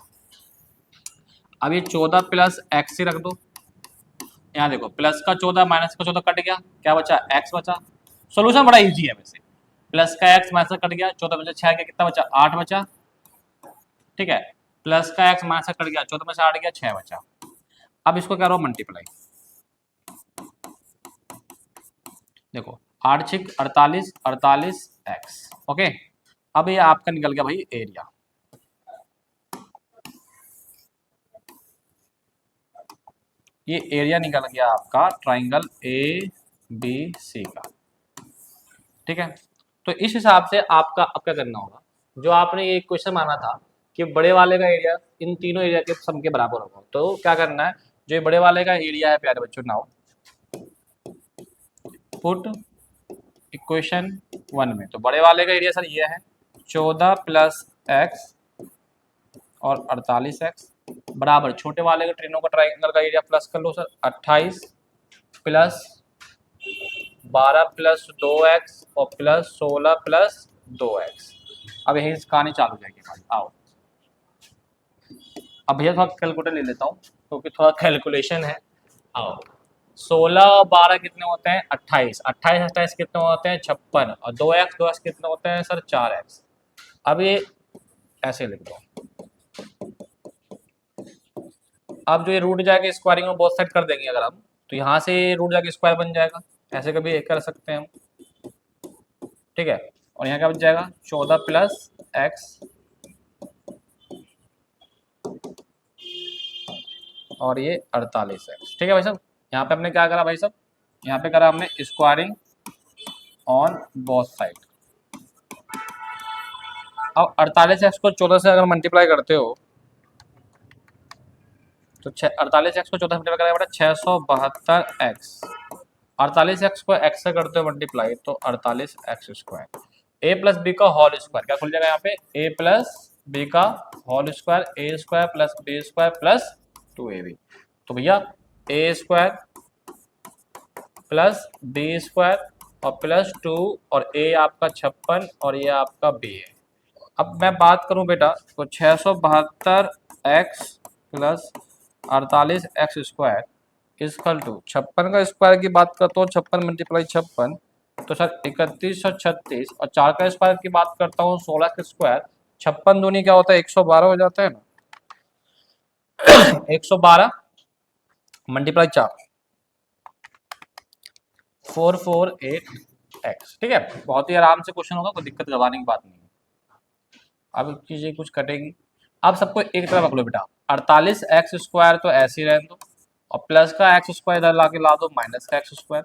S1: अब ये 14 + x से रख दो, यहाँ देखो प्लस का 14 माइनस का 14 कट गया, क्या बचा x बचा। सॉल्यूशन बड़ा इजी है वैसे, प्लस का x माइनस का कट गया 14 में से 6 गया, कितना बचा 8 बचा। ठीक है, प्लस का x माइनस का कट गया 14 में से 8 गया 6 बचा। अब इसको क्या करो मल्टीप्लाई, देखो 8 6 48 48 एक्स। ओके, अब ये आपका निकल गया भाई एरिया। ये एरिया निकल गया आपका ट्राइंगल ए बी सी का। ठीक है, तो इस हिसाब से आपका अब क्या करना होगा, जो आपने ये क्वेश्चन माना था कि बड़े वाले का एरिया इन तीनों एरिया के सम के बराबर होगा, तो क्या करना है, जो ये बड़े वाले का एरिया है प्यारे बच्चों, नाउ पुट इक्वेशन 1 में। तो बड़े वाले का एरिया सर ये है 14 प्लस एक्स और 48 एक्स बराबर छोटे वाले के ट्रेनों का ट्राइंगल का एरिया प्लस कर लो सर 28 प्लस 12 प्लस 2x और प्लस 16 प्लस 2x। अब यही कहानी चालू जाएगी हमारी। आओ अब भैया थोड़ा कैलकुलेटर ले लेता हूँ क्योंकि थोड़ा कैलकुलेशन है। आओ 16 और 12 कितने होते हैं 28, 28 28 कितने होते हैं 56 और 2x कितने होते हैं सर 4x। अब ये ऐसे लिख दो। अब जो ये रूट जाके स्क्वायरिंग में बोथ साइड कर देंगे अगर हम, तो यहाँ से रूट जाके स्क्वायर बन जाएगा, ऐसे कभी कर सकते हैं हम। ठीक है, और यहाँ क्या बच जाएगा 14 प्लस एक्स और ये 48 एक्स। ठीक है भाई साहब, यहाँ पे हमने क्या करा भाई साहब, यहाँ पे करा हमने स्क्वायरिंग ऑन बोथ साइड। अब 48 एक्स को 14 से अगर मल्टीप्लाई करते हो तो 48 एक्स को 14 से मल्टीप्लाई करेगा बेटा 672 एक्स। 48 एक्स को एक्स से करते हो मल्टीप्लाई तो 48 X square, A plus B का होल स्क्वायर क्या खुल जाएगा यहाँ पे, ए प्लस बी का whole square, A square plus B square plus 2ab। तो भैया A square plus B square और प्लस 2 और ए आपका 56 और ये आपका बी है। अब मैं बात करूं बेटा तो 672 X plus 48 X square equal to 56 का स्क्वायर की बात करता हूँ 56 मल्टीप्लाई 56 तो सर 3136 और 4 का स्क्वायर की बात करता हूँ 16 का स्क्वायर 56 दूनी क्या होता है 112 हो जाता है ना 112 मल्टीप्लाई 4 448 एक्स। ठीक है, बहुत ही आराम से क्वेश्चन होगा, कोई दिक्कत घबराने की बात नहीं है। अब चीजें कुछ कटेंगी, अब सबको एक तरफ रख लो बेटा 48 एक्स स्क्वायर तो ऐसे ही रहने दो और प्लस का एक्स स्क्वायर इधर लाके ला दो माइनस का एक्स स्क्वायर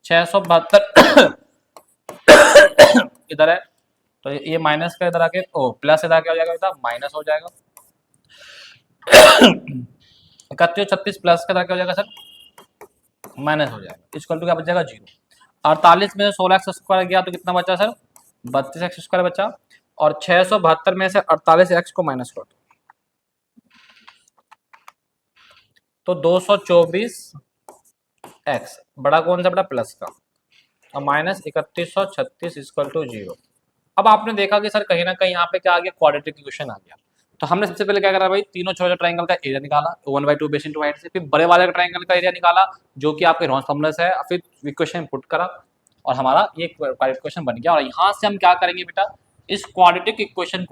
S1: 672 इधर है तो ये माइनस का इधर आके ओ प्लस इधर क्या हो जाएगा बेटा माइनस हो जाएगा 3136 प्लस का इधर क्या हो जाएगा सर माइनस हो जाएगा इक्वल टू क्या बच जाएगा 0। 48 में 16 एक्स स्क्वायर गया तो कितना बचा सर 32 एक्स स्क्वायर बचा और 672 में से 48 एक्स को माइनस कर दो तो 224 एक्स बड़ा कौन सा बड़ा प्लस का और माइनस 3136 इक्वल टू 0। अब आपने देखा कि सर कहीं ना कहीं यहाँ पे क्या आ गया क्वाड्रेटिक इक्वेशन आ गया। तो हमने सबसे पहले क्या करा भाई तीनों छोटे ट्राइंगल का एरिया निकाला 1/2 बेस इनटू हाइट से, फिर बड़े वाले ट्राइंगल का एरिया निकाला जो कि आपके नॉन फॉर्मुलस है, फिर इक्वेशन पुट करा और हमारा ये इक्वेशन बन गया। और यहाँ से हम क्या करेंगे बेटा इस क्वाड्रेटिक इक्वेशन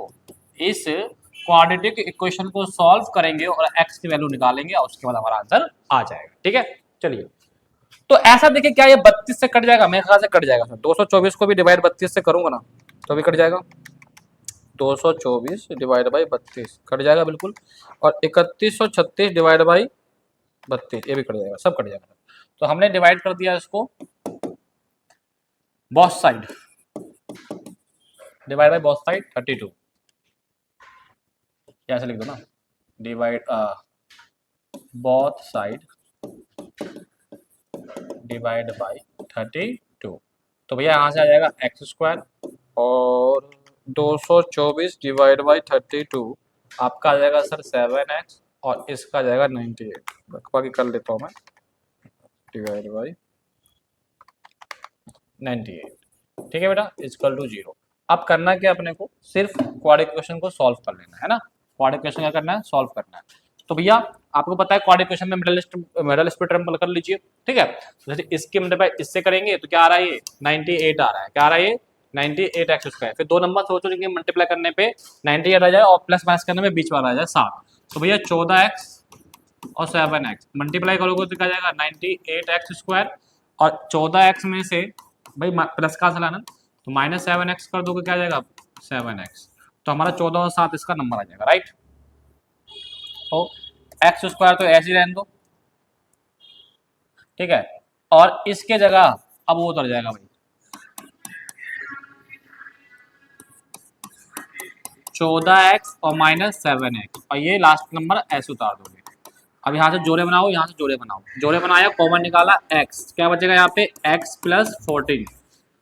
S1: को सॉल्व करेंगे और x की वैल्यू निकालेंगे और उसके बाद हमारा आंसर आ जाएगा। ठीक है, चलिए तो ऐसा देखिए क्या ये 32 से कट जाएगा, मेरे ख्याल से कट जाएगा। 224 को भी डिवाइड 32 से करूंगा ना तो भी कट जाएगा, 224 डिवाइड बाई 32 कट जाएगा बिल्कुल, और 3136 डिवाइड बाई 32 ये भी कट जाएगा, सब कट जाएगा। तो हमने डिवाइड कर दिया इसको both side, divide by both side 32 ऐसे लिख दो ना, divide both side divide by 32। तो भैया यहाँ से आ जाएगा एक्स स्क्वायर और 224 डिवाइड बाई 32 आपका आ जाएगा सर 7x और इसका आ जाएगा 98। बाकी कर लेता हूँ मैं डिवाइड बाई 98। ठीक है बेटा इक्वल टू 0। अब करना क्या अपने को सिर्फ क्वाड्रेटिक इक्वेशन को सॉल्व कर लेना है ना, क्वाड्रेटिक इक्वेशन क्या करना है सॉल्व करना है। तो भैया आपको पता है क्वाड्रेटिक इक्वेशन में मिडल स्प्लिट टर्म कर लीजिए। ठीक है, जैसे इसके मल्टीप्लाई इससे करेंगे तो क्या आ रहा है ये 98 आ रहा है, क्या आ रहा है ये 98 एक्स स्क्वायर, फिर दो नंबर सोचो जिनके मल्टीप्लाई करने पे 98 आ जाए और प्लस माइनस करने में बीच वाला आ जाए 7। तो भैया 14x और 7x मल्टीप्लाई करोगे तो क्या जाएगा 98x² और 14x में से भाई प्लस का चलाना तो -7x कर दोगे क्या जाएगा 7x। तो हमारा 14 और 7 इसका नंबर आ जाएगा राइट। तो x² तो ऐसे ही रहने दो, ठीक है। और इसके जगह अब वो उतर जाएगा भाई 14x और -7x और ये लास्ट नंबर ऐसे उतार दोगे। अब यहाँ से जोड़े बनाओ, यहाँ से जोड़े बनाओ, जोड़े बनाया कॉमन निकाला x, क्या बचेगा यहाँ पे x + 14,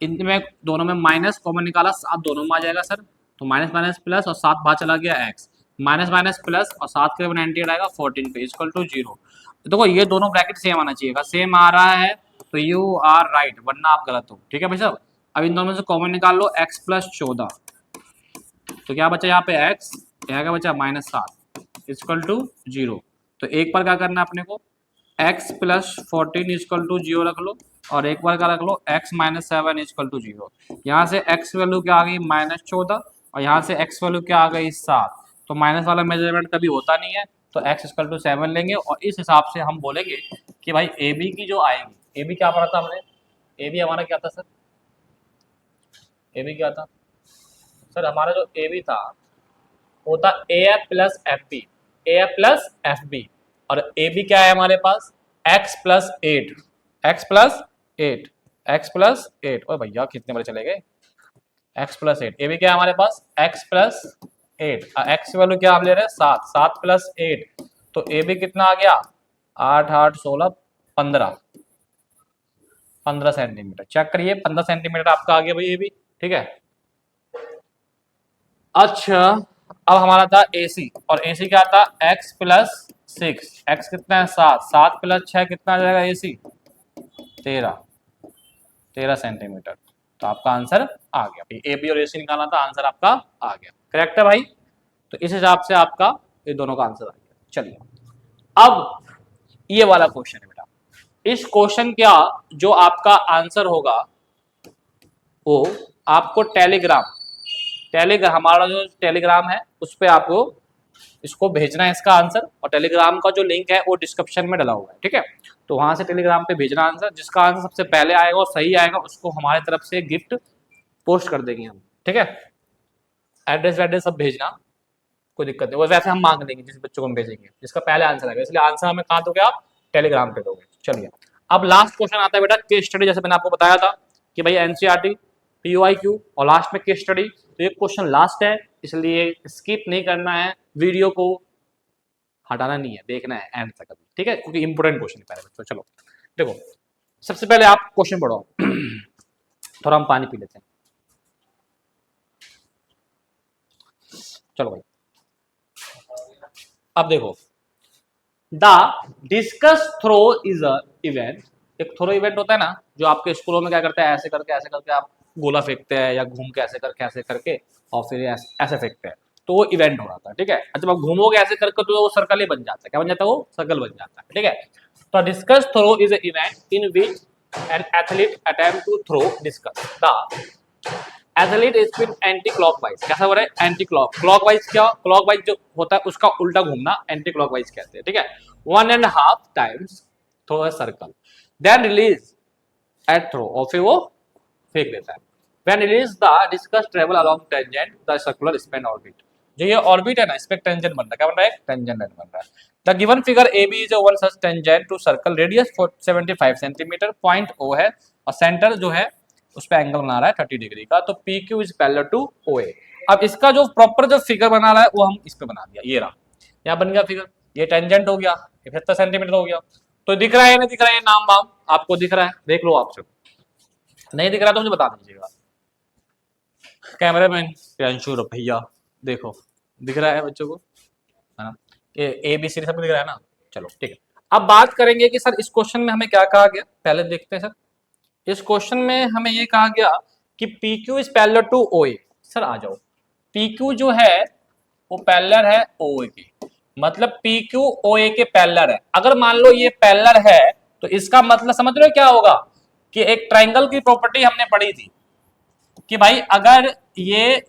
S1: इनमें दोनों में माइनस कॉमन निकाला 7 दोनों में आ जाएगा सर। तो माइनस माइनस प्लस और 7 बाहर चला गया x, माइनस माइनस प्लस और 7 के 98 आएगा 14 पे इक्वल टू 0। देखो ये दोनों ब्रैकेट सेम आना चाहिए, सेम आ रहा है तो यू आर राइट वरना आप गलत हो, ठीक है भाई साहब। अब इन दोनों में से कॉमन निकाल लो x + 14, तो क्या बचा यहाँ पे x, यहाँ क्या बचा -7 इक्वल टू 0। तो एक बार क्या करना है अपने को x + 14 इक्वल टू 0 रख लो और एक बार क्या रख लो x - 7 इक्वल टू 0। यहाँ से x वैल्यू क्या आ गई -14 और यहाँ से x वैल्यू क्या आ गई 7। तो माइनस वाला मेजरमेंट कभी होता नहीं है, तो x = 7 लेंगे और इस हिसाब से हम बोलेंगे कि भाई ए बी की जो आएगी, ए बी क्या पढ़ा था हमने, ए बी हमारा क्या था सर, ए बी क्या था सर, हमारा जो ए बी था वो था AF + FB, AF + FB और ए बी क्या है हमारे पास x + 8, x + 8, x + 8। ओ भैया कितने बड़े चले गए, x + 8, ए बी क्या है हमारे पास x + 8, x वैल्यू क्या आप ले रहे हैं 7, 7 + 8 तो ए बी कितना आ गया 8 8 16 15 सेंटीमीटर। चेक करिए 15 सेंटीमीटर आपका आ गया भाई ए बी, ठीक है। अच्छा अब हमारा था AC और AC क्या था x + 6, x कितना है 7, 7 + 6 कितना आ जाएगा AC 13 सेंटीमीटर। तो आपका आंसर आ गया भाई, AB और AC निकालना था, आंसर आपका आ गया, करेक्ट है भाई। तो इस हिसाब से आपका ये दोनों का आंसर आ गया। चलिए अब ये वाला क्वेश्चन है बेटा, इस क्वेश्चन का जो आपका आंसर होगा वो आपको टेलीग्राम हमारा जो टेलीग्राम है उस पर आपको इसको भेजना है इसका आंसर, और टेलीग्राम का जो लिंक है वो डिस्क्रिप्शन में डला हुआ है, ठीक है। तो वहां से टेलीग्राम पे भेजना आंसर, जिसका आंसर सबसे पहले आएगा और सही आएगा उसको हमारे तरफ से गिफ्ट पोस्ट कर देंगे हम, ठीक है। एड्रेस सब भेजना, कोई दिक्कत नहीं, वो वैसे हम मांग लेंगे जिस बच्चों को हम भेजेंगे, जिसका पहले आंसर आएगा, इसलिए आंसर हमें कहाँ दोगे आप टेलीग्राम पे दोगे। चलिए अब लास्ट क्वेश्चन आता है बेटा केस स्टडी, जैसे मैंने आपको बताया था कि भाई एनसीईआरटी PYQ और लास्ट में केस स्टडी। तो ये क्वेश्चन लास्ट है इसलिए स्किप नहीं करना है, वीडियो को हटाना नहीं है, देखना है एंड तक, ठीक है, क्योंकि इंपोर्टेंट क्वेश्चन है पहले बच्चों। चलो देखो सबसे पहले आप क्वेश्चन पढ़ो थोड़ा हम पानी पी लेते हैं। चलो भाई अब देखो the discus throw is a event, एक थ्रो इवेंट होता है ना जो आपके स्कूलों में क्या करते हैं, ऐसे करके आप गोला फेंकते हैं या घूम के ऐसे करके और फिर ऐसे फेंकते हैं, तो वो इवेंट हो रहा था, ठीक है। जब आप घूमोगे ऐसे करके तो वो सर्कल ही बन जाता है, क्या बन जाता है वो सर्कल बन जाता है, ठीक है। तो discus throw is a event in which an athlete attempt to throw discus, the athlete is spin anti clockwise, कैसा हो रहा है एंटी क्लॉकवाइज, क्या क्लॉकवाइज जो होता है उसका उल्टा घूमना एंटी क्लॉकवाइज कहते हैं, ठीक है। 1.5 times throw a circle then release at throw, और फिर वो फेंक देता है। When released, the discus travel along tangent the circular span orbit, जो ये ऑर्बिट है ना इस पे टेंजेंट बन रहा है, क्या बन रहा है टेंजेंट बन रहा है। The given figure AB is one such tangent to circle, radius 75 centimetre, point O है और सेंटर जो है उस पे एंगल बना रहा है 30 डिग्री का, तो PQ is parallel to OA। अब इसका जो प्रॉपर जो फिगर बना रहा है वो हम इस पे बना दिया, ये रहा, यहाँ बन गया फिगर, ये टेंजेंट हो गया, 75 सेंटीमीटर हो गया। तो दिख रहा है नहीं दिख रहा है, नाम वाम आपको दिख रहा है, देख लो आप सब, नहीं दिख रहा तो मुझे बता दीजिएगा। कैमरामैन प्रियांशु भैया देखो दिख रहा है बच्चों को, है ना, ये ABCD सब दिख रहा है ना। चलो ठीक है, अब बात करेंगे कि सर इस क्वेश्चन में हमें क्या कहा गया, पहले देखते हैं सर। इस क्वेश्चन में हमें ये कहा गया कि PQ is parallel to OA। Sir आ जाओ, PQ जो है वो पैरेलल है OA के, मतलब PQ OA के पैरेलल है। अगर मान लो ये पैरेलल है तो इसका मतलब समझ रहे हो क्या होगा कि एक ट्राइंगल की प्रॉपर्टी हमने पढ़ी थी कि भाई अगर ये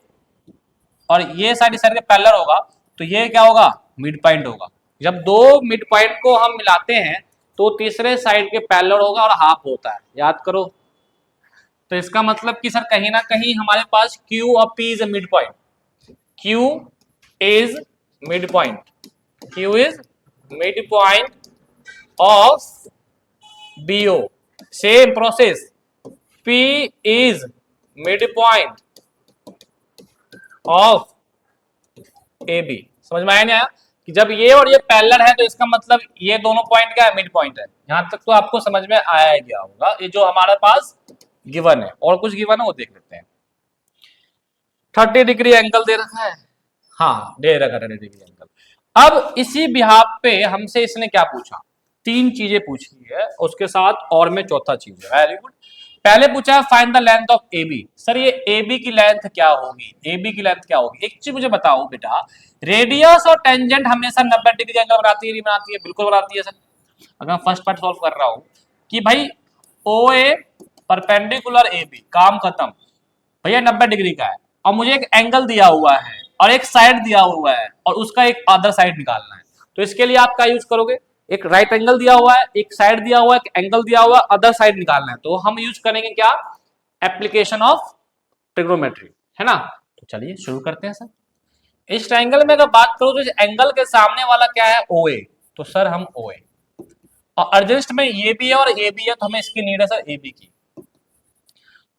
S1: और ये साइड इस साइड के पैरेलल होगा तो ये क्या होगा मिड पॉइंट होगा, जब दो मिड पॉइंट को हम मिलाते हैं तो तीसरे साइड के पैरेलल होगा और हाफ होता है, याद करो। तो इसका मतलब कि सर कहीं ना कहीं हमारे पास Q और P is mid point, Q is mid point, Q is mid point of BO। Same process, P is mid point of AB। समझ में आया नहीं आया कि जब ये और ये पैरेलल है तो इसका मतलब ये दोनों पॉइंट क्या है, मिड पॉइंट है। यहां तक तो आपको समझ में आया गया होगा। ये जो हमारे पास गिवन है, और कुछ गिवन है वो देख लेते हैं। 30 डिग्री एंगल दे रखा है, हाँ दे रखा है 30 डिग्री एंगल। अब इसी बिहाफ पे हमसे इसने क्या पूछा, तीन चीजें पूछी है, उसके साथ और में चौथा चीज है। Very good. पहले पूछा है find the length of AB। Sir ये AB की लेंथ क्या होगी, AB की लेंथ क्या होगी? एक चीज मुझे बताओ बेटा, रेडियस और टेंजेंट हमेशा 90 डिग्री एंगल बनाती है, नहीं बनाती है? बिल्कुल बनाती है सर। अगर मैं फर्स्ट पार्ट सॉल्व कर रहा हूं कि भाई OA परपेंडिकुलर AB, काम खत्म भैया, 90 डिग्री का है और मुझे एक एंगल दिया हुआ है और एक साइड दिया हुआ है और उसका एक अदर साइड निकालना है। तो इसके लिए आप क्या यूज करोगे, एक राइट एंगल दिया हुआ है, एक साइड दिया हुआ है, एक एंगल दिया हुआ है, अदर साइड निकालना है। तो हम यूज करेंगे क्या, एप्लीकेशन ऑफ ट्रिग्नोमेट्री, है ना। तो चलिए शुरू करते हैं सर। इस ट्रायंगल में अगर बात करूं तो इस एंगल के सामने वाला क्या है, OA। तो सर हम OA, और अर्जेंस्ट में ये भी है और ये भी है, तो हमें इसकी नीड है सर AB की।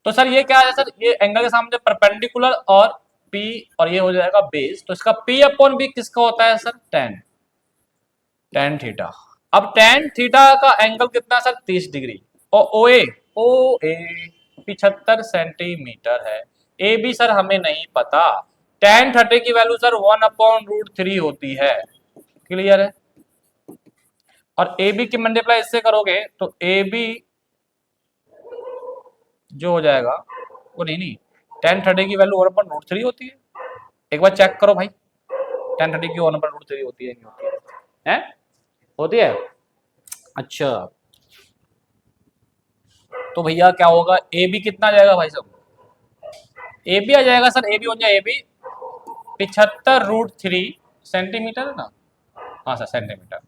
S1: तो सर ये क्या है सर, ये एंगल के सामने परपेंडिकुलर और P, और ये हो जाएगा बेस। तो इसका P अपॉन B किसका होता है सर, tan थीटा। अब tan थीटा का एंगल कितना सर, 30 डिग्री। और OA 75 सेंटीमीटर है। AB सर हमें नहीं पता। tan 30 की वैल्यू सर 1/√3 होती है, क्लियर है। और AB की मल्टीप्लाई इससे करोगे तो AB जो हो जाएगा वो नहीं, tan 30 की वैल्यू 1/√3 होती है। एक बार चेक करो भाई, tan 30 की 1/√3 होती है, नहीं होती है? होती है। अच्छा तो भैया क्या होगा, AB कितना आ जाएगा भाई साहब, AB आ जाएगा सर, AB हो जाए AB 75√3 सेंटीमीटर है ना, हाँ सर सेंटीमीटर।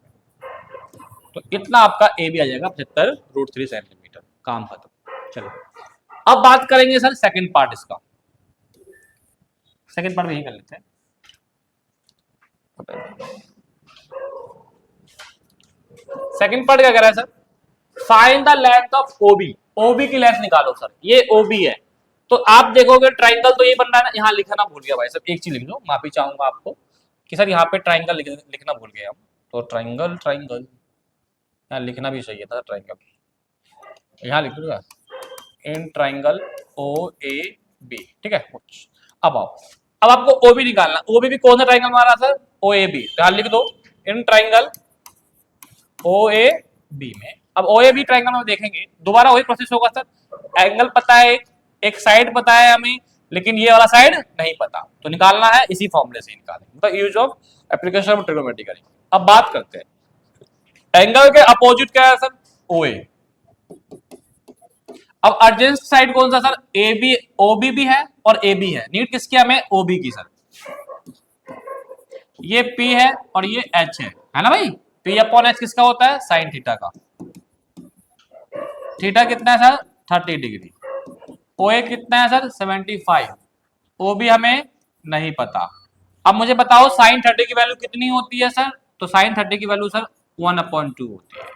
S1: तो इतना आपका AB आ जाएगा 75√3 सेंटीमीटर, काम खत्म। चलो अब बात करेंगे सर सेकंड पार्ट इसका, सेकंड पार्ट में ही कर लेते हैं। सेकंड पार्ट क्या कह रहा है sir, find the length of OB। OB की लेंथ निकालो सर, ये OB है। तो आप देखोगे ट्राइंगल तो ये बन रहा है ना, यहाँ लिखना भूल गया भाई सब, एक चीज लिख लो, माफी चाहूंगा आपको कि सर यहाँ पे ट्राइंगल लिखना भूल गए हम। तो ट्राइंगल यहाँ लिखना भी चाहिए था, ट्राइंगल यहाँ लिख दूंगा, इन ट्राइंगल OAB, ठीक है। अब आओ, अब आपको OB निकालना। OB भी कौन सा ट्राइंगल मारा सर, OAB। यहाँ लिख दो इन ट्राइंगल OAB में। अब OAB ट्राइंगल में देखेंगे दोबारा वही प्रोसेस होगा सर, एंगल पता है, एक साइड पता है हमें, लेकिन ये वाला साइड नहीं पता, तो निकालना है इसी फॉर्मूले से निकालेंगे, मतलब use of application of trigonometry करेंगे। अब बात करते हैं एंगल के अपोजिट क्या है सर, OA। अब अर्जेंट साइड कौन सा सर, AB, OB भी है और AB है। नीड किसकी हमें, OB की सर। ये P है और ये H है ना भाई। P अपॉन H किसका होता है, साइन थीटा का। थीटा कितना है सर, 30 डिग्री। OA कितना है सर, 75। OB हमें नहीं पता। अब मुझे बताओ साइन 30 की वैल्यू कितनी होती है सर, तो साइन 30 की वैल्यू सर 1/2 होती है।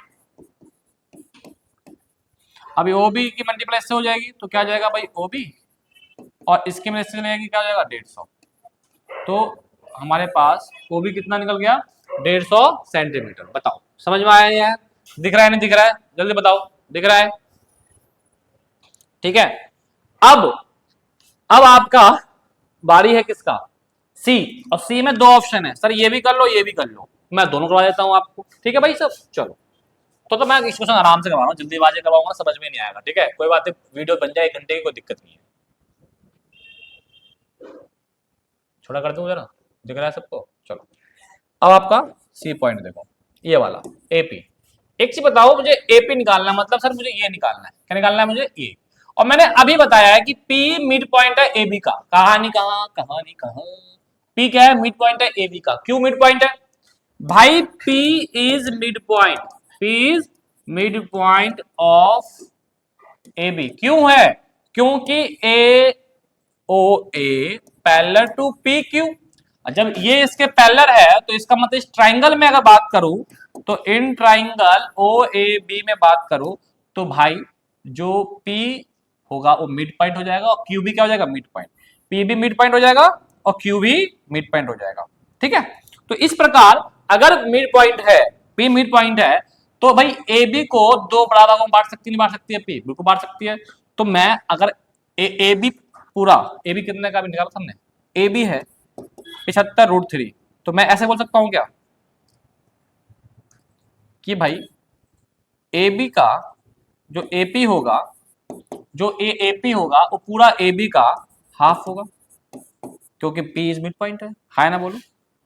S1: अभी OB की मल्टीप्लाई से हो जाएगी तो क्या जाएगा भाई OB, और इसकी मदद से जाएगी क्या जाएगा 150। तो हमारे पास OB कितना निकल गया, 150 सेंटीमीटर। बताओ समझ में आया यार, दिख रहा है नहीं दिख रहा है, जल्दी बताओ, दिख रहा है, ठीक है। अब आपका बारी है किसका, C। और C में दो ऑप्शन है सर, ये भी कर लो ये भी कर लो, मैं दोनों करवा देता हूं आपको, ठीक है भाई सब। चलो तो मैं इस क्वेश्चन आराम से करवा रहा हूँ, जल्दीबाजी करवाऊंगा, समझ में नहीं आएगा, ठीक है। कोई बात नहीं, वीडियो बन जाए 1 घंटे की, कोई दिक्कत नहीं है। छोटा कर दूं जरा, दिख रहा है सबको। चलो अब आपका C पॉइंट देखो, ये वाला AP। एक चीज बताओ, मुझे AP निकालना, मतलब सर मुझे ये निकालना है, क्या निकालना है मुझे, ये। और मैंने अभी बताया है कि P मिड पॉइंट है AB का। कहानी कहां P क्या है, मिड पॉइंट है AB का। क्यों मिड पॉइंट है, भाई P is mid point, P is mid point of A B. क्यों है? क्योंकि A O A parallel to P Q. जब ये इसके पैरेलल है तो इसका मतलब इस ट्राइंगल में अगर बात करूं, तो in triangle O A B में बात करूं, तो भाई जो P होगा वो मिड पॉइंट हो जाएगा और Q भी क्या हो जाएगा? Mid point. P भी मिड पॉइंट हो जाएगा और Q भी मिड पॉइंट हो जाएगा। ठीक है, तो इस प्रकार अगर मिड पॉइंट है, P मिड पॉइंट है, तो भाई ए बी को दो बड़ा भागों में बांट सकती, नहीं बांट सकती है? P बिल्कुल बांट सकती है। तो मैं अगर ए बी पूरा, ए बी कितने का भी निकाला था हमने, ए बी है 75√3, तो मैं ऐसे बोल सकता हूं क्या कि भाई ए बी का जो एपी होगा, जो एपी होगा वो पूरा ए बी का हाफ होगा, क्योंकि P इज मिड पॉइंट है ना बोलो?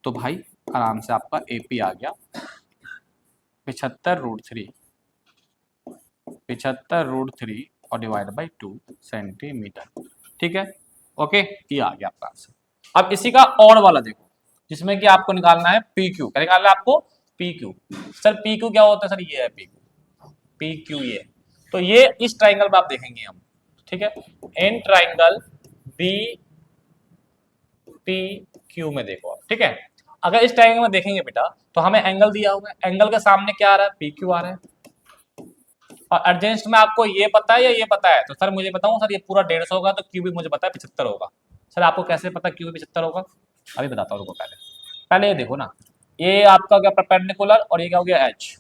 S1: तो भाई आराम से आपका एपी आ गया 75√3, 75√3 और डिवाइड बाई 2 सेंटीमीटर। ठीक है, ओके, ये आ गया आपका आंसर। अब इसी का और वाला देखो, जिसमें कि आपको निकालना है पी क्यू। क्या निकालना है आपको? P Q. Sir P Q क्या होता है? सर ये है पी क्यू, पी क्यू ये। तो ये इस ट्राइंगल में आप देखेंगे हम, ठीक है, in triangle B P Q में देखो आप, ठीक है। अगर इस ट्राइंगल में देखेंगे बेटा, तो हमें एंगल दिया हुआ है, एंगल के सामने क्या आ रहा है? पी क्यू आ रहा है, और एडजेस्ट में आपको ये पता है या ये पता है? तो सर मुझे बताऊं सर, ये पूरा 150 होगा, तो क्यू भी मुझे पता है 75 होगा। सर आपको कैसे पता क्यू भी 75 होगा? अभी बताता हूँ, पहले पहले ये देखो ना, ये आपका क्या परपेंडिकुलर, और ये क्या हो गया? एच,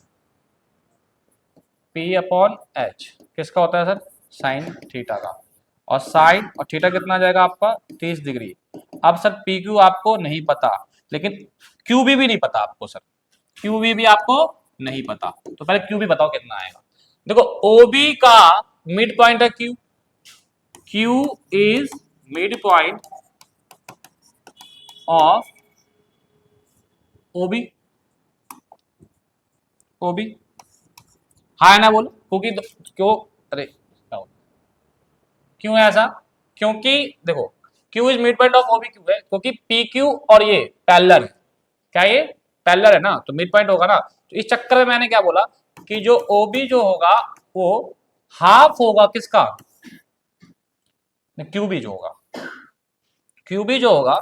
S1: पी अपॉन एच किसका होता है सर? साइन थीटा का। और साइन और थीटा कितना आ जाएगा आपका? 30 डिग्री। अब सर पी क्यू आपको नहीं पता, लेकिन क्यू भी नहीं पता आपको सर, क्यू भी आपको नहीं पता। तो पहले क्यू भी बताओ कितना आएगा। देखो ओबी का मिड पॉइंट है Q, Q is mid point of OB, OB हाँ ना बोलो? क्योंकि क्यों, अरे क्यों है ऐसा? क्योंकि देखो Q is mid point of OB क्यों है? क्योंकि पी क्यू और ये पैरेलल, क्या ये पैरेलल है ना, तो मिड पॉइंट होगा ना। तो इस चक्कर में मैंने क्या बोला कि जो ओबी जो होगा वो हाफ होगा किसका? क्यूबी जो होगा, क्यूबी जो होगा,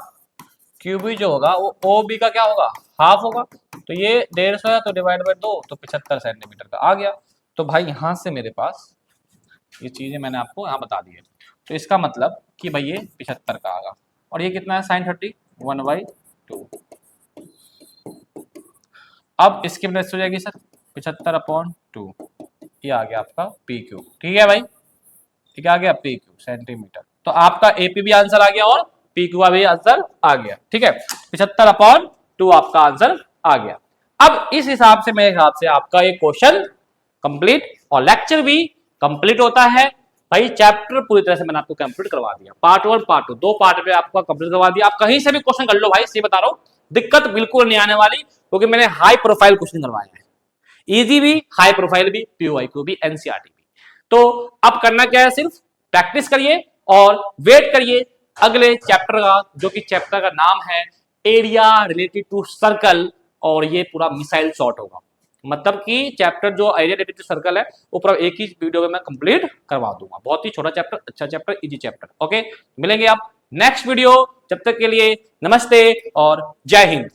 S1: क्यूबी जो होगा वो ओबी का क्या होगा? हाफ होगा। तो ये 150 है तो डिवाइड बाय 2, तो 75 सेंटीमीटर का आ गया। तो भाई यहां से मेरे पास ये चीजें मैंने आपको यहाँ बता दी है। तो इसका मतलब कि भाई ये 75 का आएगा, और ये कितना है? साइन 30 1/2। अब इसकी मदद से हो जाएगी सर 75/2, ये आ गया आपका पी क्यू। ठीक है भाई, ठीक आ गया पी क्यू सेंटीमीटर। तो आपका एपी भी आंसर आ गया और पी क्यू भी आंसर आ गया। ठीक है, 75/2 आपका आंसर आ गया। अब इस हिसाब से, मेरे हिसाब से आपका ये क्वेश्चन कंप्लीट और लेक्चर भी कंप्लीट होता है। भाई चैप्टर पूरी तरह से मैंने आपको कंप्लीट करवा दिया, पार्ट 1 पार्ट 2 दो पार्ट पे आपको कंप्लीट करवा दिया। आप कहीं से भी क्वेश्चन कर लो भाई, सही बता रहा हूं, दिक्कत बिल्कुल नहीं आने वाली, क्योंकि मैंने हाई प्रोफाइल क्वेश्चन करवाए हैं, इजी भी, हाई प्रोफाइल भी, पीओआईक्यू भी, एनसीईआरटी भी। तो अब करना क्या है? सिर्फ प्रैक्टिस करिए और वेट करिए अगले चैप्टर का, जो कि चैप्टर का नाम है एरिया रिलेटेड टू सर्कल, और ये पूरा मिसाइल शॉट होगा। मतलब कि चैप्टर जो एरिया रिलेटेड टू सर्कल है वो पूरा एक ही वीडियो में मैं कंप्लीट करवा दूंगा। बहुत ही छोटा चैप्टर, अच्छा चैप्टर, इजी चैप्टर। ओके, मिलेंगे आप नेक्स्ट वीडियो, जब तक के लिए नमस्ते और जय हिंद।